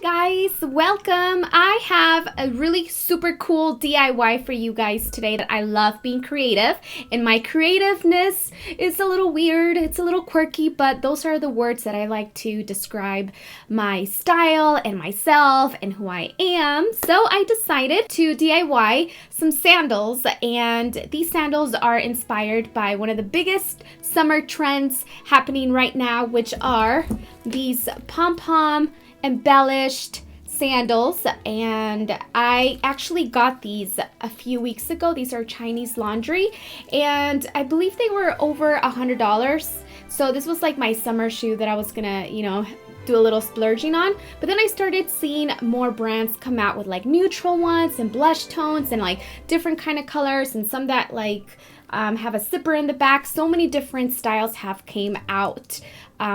guys, welcome. I have a really super cool DIY for you guys today that I love being creative, and my creativeness is a little weird, it's a little quirky, but those are the words that I like to describe my style and myself and who I am. So I decided to DIY some sandals, and these sandals are inspired by one of the biggest summer trends happening right now, which are these Pom Pom embellished sandals. And I actually got these a few weeks ago. These are Chinese laundry, and I believe they were over $100. So this was like my summer shoe that I was gonna, do a little splurging on. But then I started seeing more brands come out with like neutral ones and blush tones and like different kind of colors, and some that like have a zipper in the back. So many different styles have came out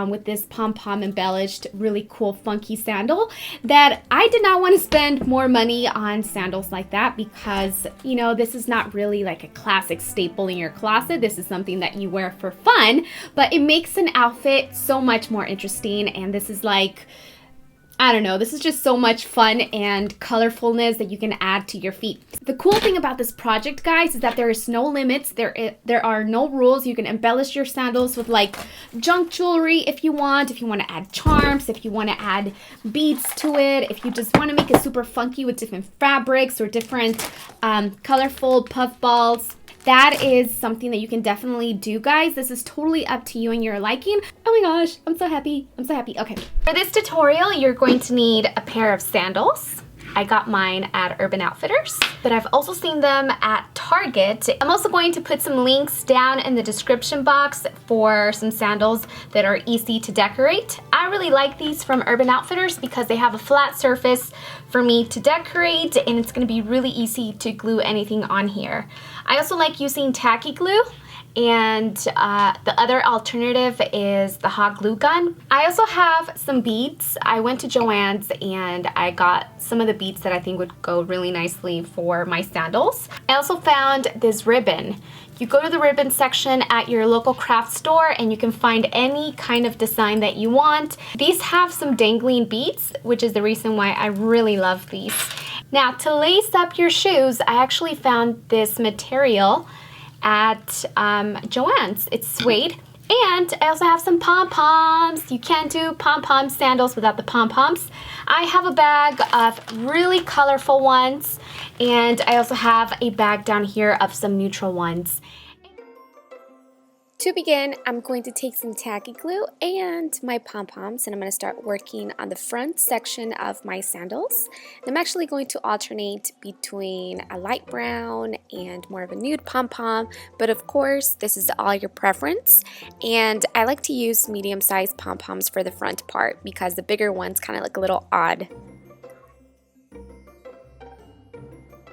with this Pom Pom embellished, really cool, funky sandal that I did not want to spend more money on sandals like that because, this is not really like a classic staple in your closet. This is something that you wear for fun, but it makes an outfit so much more interesting. And this is like, I don't know, this is just so much fun and colorfulness that you can add to your feet. The cool thing about this project, guys, is that there is no limits. There are no rules. You can embellish your sandals with like junk jewelry if you want to add charms, if you want to add beads to it, if you just want to make it super funky with different fabrics or different colorful puff balls. That is something that you can definitely do, guys. This is totally up to you and your liking. Oh my gosh, I'm so happy. Okay. For this tutorial, you're going to need a pair of sandals. I got mine at Urban Outfitters, but I've also seen them at Target. I'm also going to put some links down in the description box for some sandals that are easy to decorate. I really like these from Urban Outfitters because they have a flat surface for me to decorate, and it's going to be really easy to glue anything on here. I also like using tacky glue, and the other alternative is the hot glue gun. I also have some beads. I went to Joann's and I got some of the beads that I think would go really nicely for my sandals. I also found this ribbon. You go to the ribbon section at your local craft store and you can find any kind of design that you want. These have some dangling beads, which is the reason why I really love these. Now, to lace up your shoes, I actually found this material at Joann's. It's suede, and I also have some pom-poms. You can't do pom-pom sandals without the pom-poms. I have a bag of really colorful ones, and I also have a bag down here of some neutral ones. To begin, I'm going to take some tacky glue and my pom-poms, and I'm going to start working on the front section of my sandals. I'm actually going to alternate between a light brown and more of a nude pom-pom, but of course, this is all your preference. And I like to use medium-sized pom-poms for the front part because the bigger ones kind of look a little odd.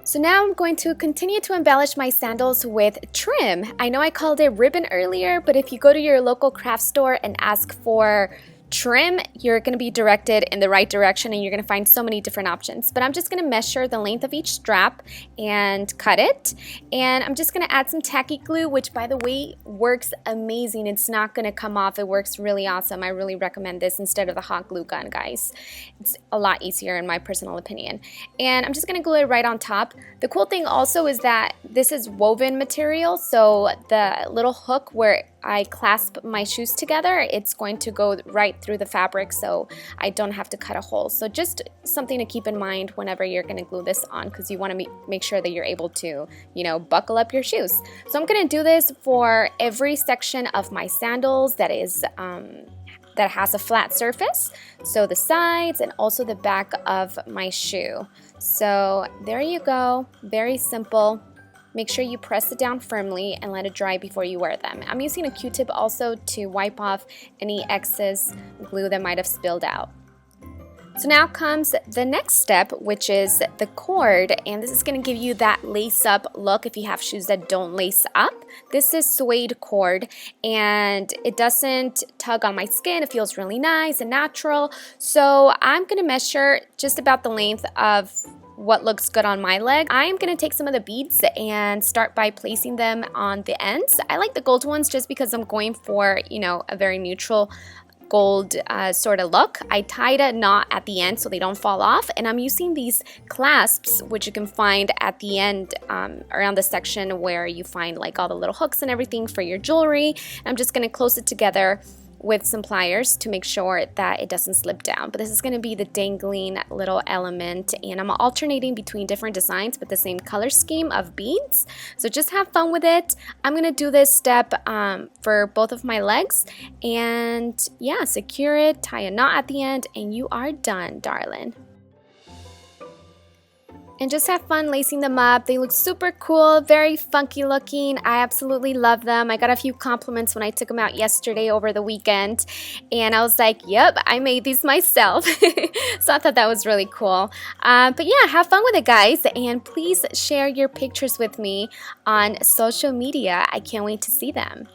So now I'm going to continue to embellish my sandals with trim. I know I called it ribbon earlier, but if you go to your local craft store and ask for trim, you're going to be directed in the right direction and you're going to find so many different options. But I'm just going to measure the length of each strap and cut it. And I'm just going to add some tacky glue, which by the way works amazing. It's not going to come off. It works really awesome. I really recommend this instead of the hot glue gun, guys. It's a lot easier in my personal opinion. And I'm just going to glue it right on top. The cool thing also is that this is woven material, so the little hook where I clasp my shoes together, it's going to go right through the fabric, so I don't have to cut a hole. So just something to keep in mind whenever you're going to glue this on, because you want to make sure that you're able to, buckle up your shoes. So I'm going to do this for every section of my sandals that has a flat surface, so the sides and also the back of my shoe. So there you go, very simple. Make sure you press it down firmly and let it dry before you wear them. I'm using a Q-tip also to wipe off any excess glue that might have spilled out. So now comes the next step, which is the cord, and this is going to give you that lace-up look if you have shoes that don't lace up. This is suede cord, and it doesn't tug on my skin. It feels really nice and natural. So I'm going to measure just about the length of what looks good on my leg. I am going to take some of the beads and start by placing them on the ends. I like the gold ones just because I'm going for, a very neutral gold sort of look. I tied a knot at the end so they don't fall off, and I'm using these clasps, which you can find at the end around the section where you find like all the little hooks and everything for your jewelry. I'm just going to close it together with some pliers to make sure that it doesn't slip down. But this is going to be the dangling little element, and I'm alternating between different designs with the same color scheme of beads. So just have fun with it. I'm going to do this step for both of my legs, and yeah, secure it, tie a knot at the end, and you are done, darling. And just have fun lacing them up. They look super cool, very funky looking. I absolutely love them. I got a few compliments when I took them out yesterday over the weekend, and I was like, yep, I made these myself. So I thought that was really cool. But yeah, have fun with it, guys, and please share your pictures with me on social media. I can't wait to see them.